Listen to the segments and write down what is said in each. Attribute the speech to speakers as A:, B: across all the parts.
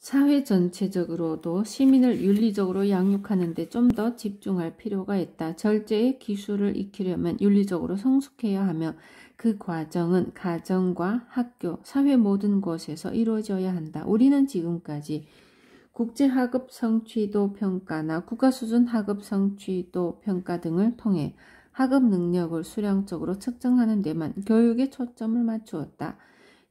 A: 사회 전체적으로도 시민을 윤리적으로 양육하는 데 좀 더 집중할 필요가 있다. 절제의 기술을 익히려면 윤리적으로 성숙해야 하며 그 과정은 가정과 학교, 사회 모든 곳에서 이루어져야 한다. 우리는 지금까지 국제학업 성취도 평가나 국가수준 학업 성취도 평가 등을 통해 학업 능력을 수량적으로 측정하는 데만 교육에 초점을 맞추었다.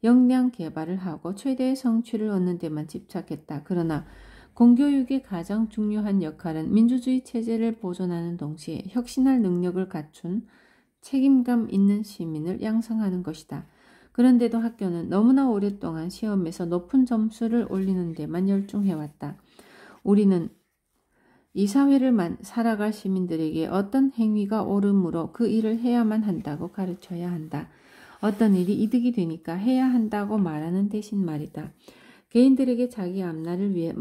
A: 역량 개발을 하고 최대의 성취를 얻는 데만 집착했다. 그러나 공교육의 가장 중요한 역할은 민주주의 체제를 보존하는 동시에 혁신할 능력을 갖춘 책임감 있는 시민을 양성하는 것이다. 그런데도 학교는 너무나 오랫동안 시험에서 높은 점수를 올리는 데만 열중해왔다. 우리는 이 사회를 살아갈 시민들에게 어떤 행위가 옳음으로 그 일을 해야만 한다고 가르쳐야 한다. 어떤 일이 이득이 되니까 해야 한다고 말하는 대신 말이다. 개인들에게 자기 앞날을 위해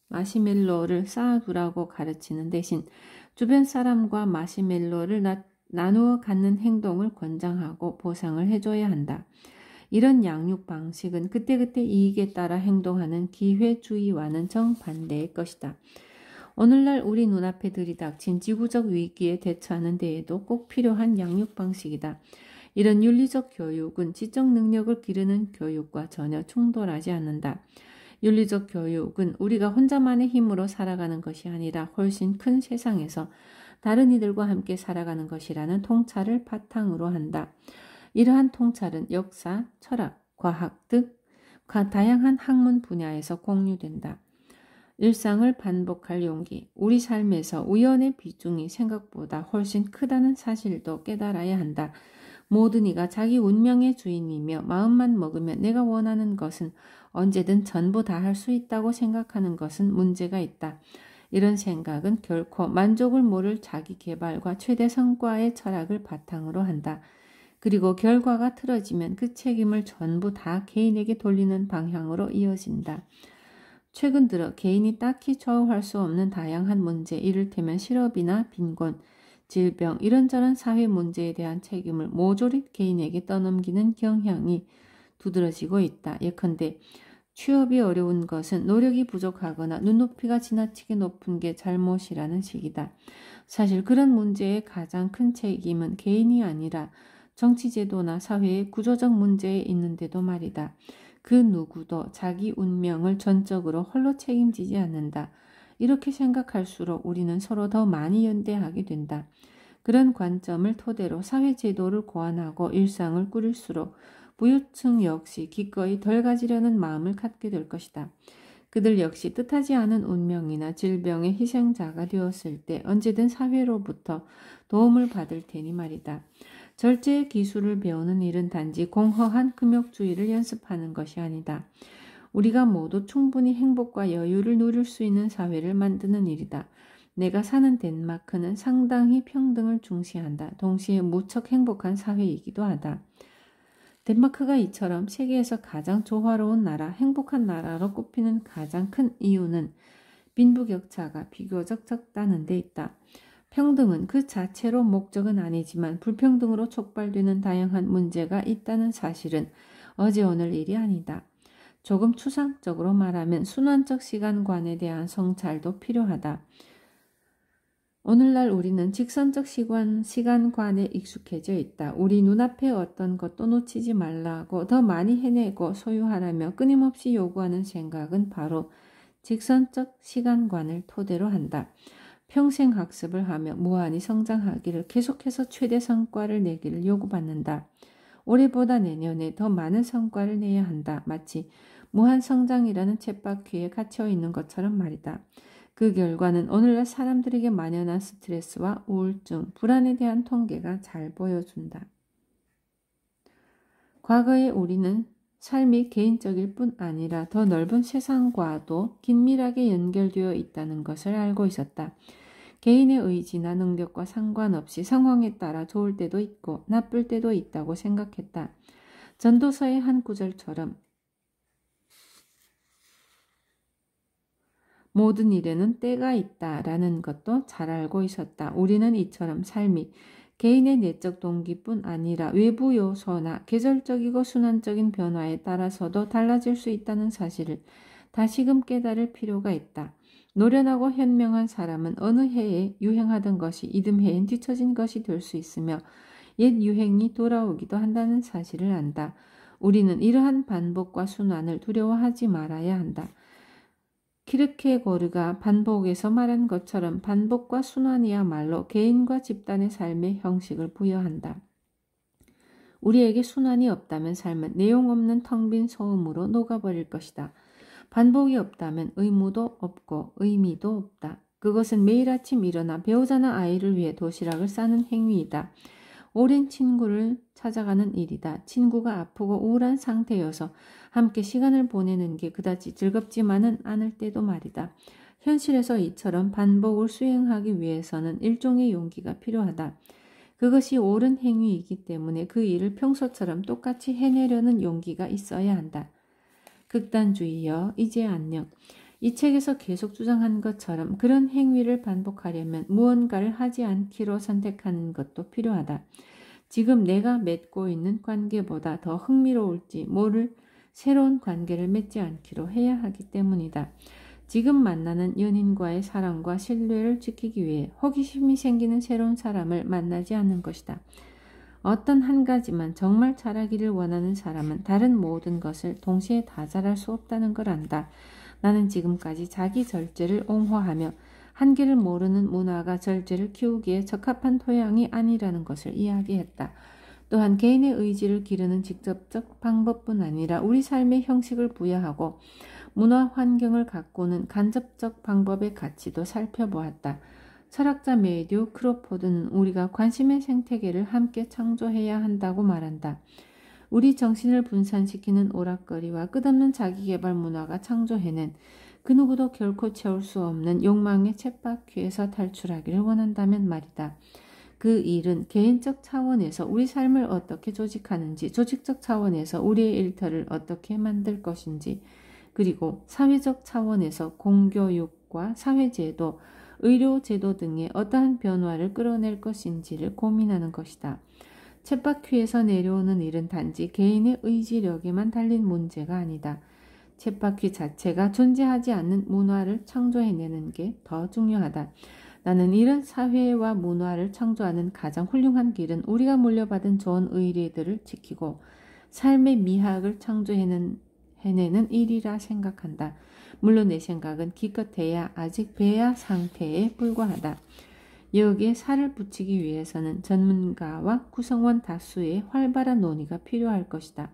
A: 마시멜로를 쌓아두라고 가르치는 대신 주변 사람과 마시멜로를 나누어 갖는 행동을 권장하고 보상을 해줘야 한다. 이런 양육 방식은 그때그때 이익에 따라 행동하는 기회주의와는 정반대의 것이다. 오늘날 우리 눈앞에 들이닥친 지구적 위기에 대처하는 데에도 꼭 필요한 양육 방식이다. 이런 윤리적 교육은 지적 능력을 기르는 교육과 전혀 충돌하지 않는다. 윤리적 교육은 우리가 혼자만의 힘으로 살아가는 것이 아니라 훨씬 큰 세상에서 다른 이들과 함께 살아가는 것이라는 통찰을 바탕으로 한다. 이러한 통찰은 역사, 철학, 과학 등 다양한 학문 분야에서 공유된다. 일상을 반복할 용기, 우리 삶에서 우연의 비중이 생각보다 훨씬 크다는 사실도 깨달아야 한다. 모든 이가 자기 운명의 주인이며 마음만 먹으면 내가 원하는 것은 언제든 전부 다 할 수 있다고 생각하는 것은 문제가 있다. 이런 생각은 결코 만족을 모를 자기 개발과 최대 성과의 철학을 바탕으로 한다. 그리고 결과가 틀어지면 그 책임을 전부 다 개인에게 돌리는 방향으로 이어진다. 최근 들어 개인이 딱히 좌우할 수 없는 다양한 문제, 이를테면 실업이나 빈곤, 질병, 이런저런 사회 문제에 대한 책임을 모조리 개인에게 떠넘기는 경향이 두드러지고 있다. 예컨대 취업이 어려운 것은 노력이 부족하거나 눈높이가 지나치게 높은 게 잘못이라는 식이다. 사실 그런 문제의 가장 큰 책임은 개인이 아니라 정치제도나 사회의 구조적 문제에 있는데도 말이다. 그 누구도 자기 운명을 전적으로 홀로 책임지지 않는다. 이렇게 생각할수록 우리는 서로 더 많이 연대하게 된다. 그런 관점을 토대로 사회제도를 고안하고 일상을 꾸릴수록 부유층 역시 기꺼이 덜 가지려는 마음을 갖게 될 것이다. 그들 역시 뜻하지 않은 운명이나 질병의 희생자가 되었을 때 언제든 사회로부터 도움을 받을 테니 말이다. 절제의 기술을 배우는 일은 단지 공허한 금욕주의를 연습하는 것이 아니다. 우리가 모두 충분히 행복과 여유를 누릴 수 있는 사회를 만드는 일이다. 내가 사는 덴마크는 상당히 평등을 중시한다. 동시에 무척 행복한 사회이기도 하다. 덴마크가 이처럼 세계에서 가장 조화로운 나라, 행복한 나라로 꼽히는 가장 큰 이유는 빈부격차가 비교적 적다는 데 있다. 평등은 그 자체로 목적은 아니지만 불평등으로 촉발되는 다양한 문제가 있다는 사실은 어제 오늘 일이 아니다. 조금 추상적으로 말하면 순환적 시간관에 대한 성찰도 필요하다. 오늘날 우리는 직선적 시간관에 익숙해져 있다. 우리 눈앞에 어떤 것도 놓치지 말라고 더 많이 해내고 소유하라며 끊임없이 요구하는 생각은 바로 직선적 시간관을 토대로 한다. 평생 학습을 하며 무한히 성장하기를, 계속해서 최대 성과를 내기를 요구받는다. 올해보다 내년에 더 많은 성과를 내야 한다. 마치 무한 성장이라는 쳇바퀴에 갇혀 있는 것처럼 말이다. 그 결과는 오늘날 사람들에게 만연한 스트레스와 우울증, 불안에 대한 통계가 잘 보여준다. 과거에 우리는 삶이 개인적일 뿐 아니라 더 넓은 세상과도 긴밀하게 연결되어 있다는 것을 알고 있었다. 개인의 의지나 능력과 상관없이 상황에 따라 좋을 때도 있고 나쁠 때도 있다고 생각했다. 전도서의 한 구절처럼 모든 일에는 때가 있다라는 것도 잘 알고 있었다. 우리는 이처럼 삶이 개인의 내적 동기뿐 아니라 외부 요소나 계절적이고 순환적인 변화에 따라서도 달라질 수 있다는 사실을 다시금 깨달을 필요가 있다. 노련하고 현명한 사람은 어느 해에 유행하던 것이 이듬해엔 뒤처진 것이 될 수 있으며 옛 유행이 돌아오기도 한다는 사실을 안다. 우리는 이러한 반복과 순환을 두려워하지 말아야 한다. 키르케고르가 반복에서 말한 것처럼 반복과 순환이야말로 개인과 집단의 삶의 형식을 부여한다. 우리에게 순환이 없다면 삶은 내용 없는 텅 빈 소음으로 녹아버릴 것이다. 반복이 없다면 의무도 없고 의미도 없다. 그것은 매일 아침 일어나 배우자나 아이를 위해 도시락을 싸는 행위이다. 오랜 친구를 찾아가는 일이다. 친구가 아프고 우울한 상태여서 함께 시간을 보내는 게 그다지 즐겁지만은 않을 때도 말이다. 현실에서 이처럼 반복을 수행하기 위해서는 일종의 용기가 필요하다. 그것이 옳은 행위이기 때문에 그 일을 평소처럼 똑같이 해내려는 용기가 있어야 한다. 극단주의여, 이제 안녕. 이 책에서 계속 주장한 것처럼 그런 행위를 반복하려면 무언가를 하지 않기로 선택하는 것도 필요하다. 지금 내가 맺고 있는 관계보다 더 흥미로울지 모를 새로운 관계를 맺지 않기로 해야 하기 때문이다. 지금 만나는 연인과의 사랑과 신뢰를 지키기 위해 호기심이 생기는 새로운 사람을 만나지 않는 것이다. 어떤 한 가지만 정말 잘하기를 원하는 사람은 다른 모든 것을 동시에 다 잘할 수 없다는 걸 안다. 나는 지금까지 자기 절제를 옹호하며 한계를 모르는 문화가 절제를 키우기에 적합한 토양이 아니라는 것을 이야기했다. 또한 개인의 의지를 기르는 직접적 방법뿐 아니라 우리 삶의 형식을 부여하고 문화 환경을 가꾸는 간접적 방법의 가치도 살펴보았다. 철학자 매튜 크로포드는 우리가 관심의 생태계를 함께 창조해야 한다고 말한다. 우리 정신을 분산시키는 오락거리와 끝없는 자기개발 문화가 창조해낸 그 누구도 결코 채울 수 없는 욕망의 쳇바퀴에서 탈출하기를 원한다면 말이다. 그 일은 개인적 차원에서 우리 삶을 어떻게 조직하는지, 조직적 차원에서 우리의 일터를 어떻게 만들 것인지, 그리고 사회적 차원에서 공교육과 사회제도, 의료제도 등의 어떠한 변화를 끌어낼 것인지를 고민하는 것이다. 쳇바퀴에서 내려오는 일은 단지 개인의 의지력에만 달린 문제가 아니다. 쳇바퀴 자체가 존재하지 않는 문화를 창조해내는 게 더 중요하다. 나는 이런 사회와 문화를 창조하는 가장 훌륭한 길은 우리가 물려받은 좋은 의례들을 지키고 삶의 미학을 창조해내는 일이라 생각한다. 물론 내 생각은 기껏해야 아직 배야 상태에 불과하다. 여기에 살을 붙이기 위해서는 전문가와 구성원 다수의 활발한 논의가 필요할 것이다.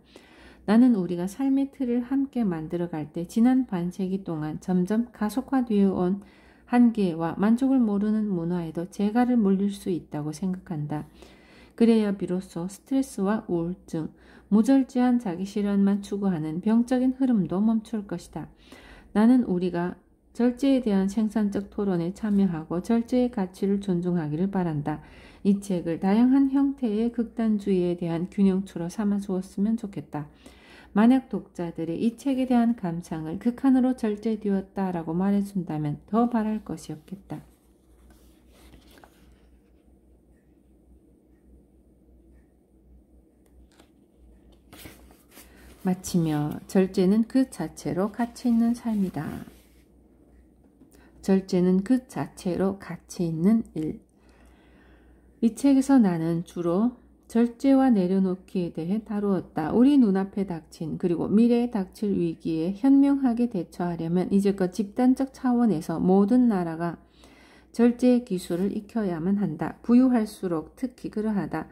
A: 나는 우리가 삶의 틀을 함께 만들어갈 때 지난 반세기 동안 점점 가속화되어 온 한계와 만족을 모르는 문화에도 재갈을 물릴 수 있다고 생각한다. 그래야 비로소 스트레스와 우울증, 무절제한 자기 실현만 추구하는 병적인 흐름도 멈출 것이다. 나는 우리가 절제에 대한 생산적 토론에 참여하고 절제의 가치를 존중하기를 바란다. 이 책을 다양한 형태의 극단주의에 대한 균형추로 삼아주었으면 좋겠다. 만약 독자들이 이 책에 대한 감상을 극한으로 절제되었다라고 말해준다면 더 바랄 것이 없겠다. 마치며 절제는 그 자체로 가치 있는 삶이다. 절제는 그 자체로 가치 있는 일. 이 책에서 나는 주로 절제와 내려놓기에 대해 다루었다. 우리 눈앞에 닥친 그리고 미래에 닥칠 위기에 현명하게 대처하려면 이제껏 집단적 차원에서 모든 나라가 절제의 기술을 익혀야만 한다. 부유할수록 특히 그러하다.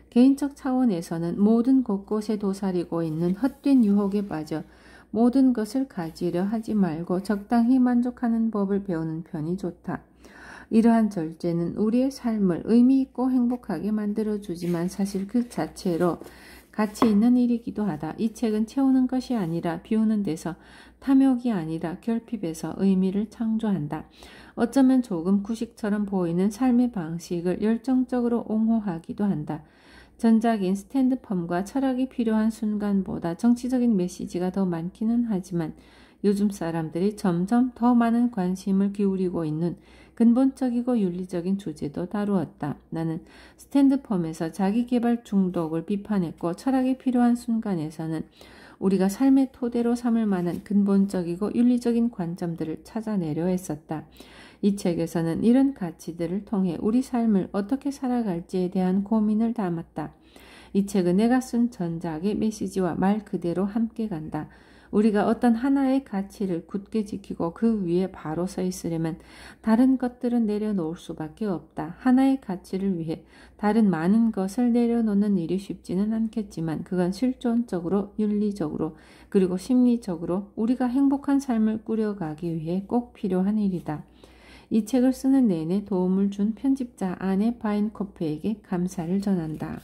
A: 개인적 차원에서는 모든 곳곳에 도사리고 있는 헛된 유혹에 빠져 모든 것을 가지려 하지 말고 적당히 만족하는 법을 배우는 편이 좋다. 이러한 절제는 우리의 삶을 의미 있고 행복하게 만들어주지만 사실 그 자체로 가치 있는 일이기도 하다. 이 책은 채우는 것이 아니라 비우는 데서, 탐욕이 아니라 결핍에서 의미를 창조한다. 어쩌면 조금 구식처럼 보이는 삶의 방식을 열정적으로 옹호하기도 한다. 전작인 스탠드펌과 철학이 필요한 순간보다 정치적인 메시지가 더 많기는 하지만 요즘 사람들이 점점 더 많은 관심을 기울이고 있는 근본적이고 윤리적인 주제도 다루었다. 나는 스탠드펌에서 자기개발 중독을 비판했고 철학이 필요한 순간에서는 우리가 삶의 토대로 삼을 만한 근본적이고 윤리적인 관점들을 찾아내려 했었다. 이 책에서는 이런 가치들을 통해 우리 삶을 어떻게 살아갈지에 대한 고민을 담았다. 이 책은 내가 쓴 전작의 메시지와 말 그대로 함께 간다. 우리가 어떤 하나의 가치를 굳게 지키고 그 위에 바로 서 있으려면 다른 것들은 내려놓을 수밖에 없다. 하나의 가치를 위해 다른 많은 것을 내려놓는 일이 쉽지는 않겠지만 그건 실존적으로, 윤리적으로, 그리고 심리적으로 우리가 행복한 삶을 꾸려가기 위해 꼭 필요한 일이다. 이 책을 쓰는 내내 도움을 준 편집자 아네 바인코프에게 감사를 전한다.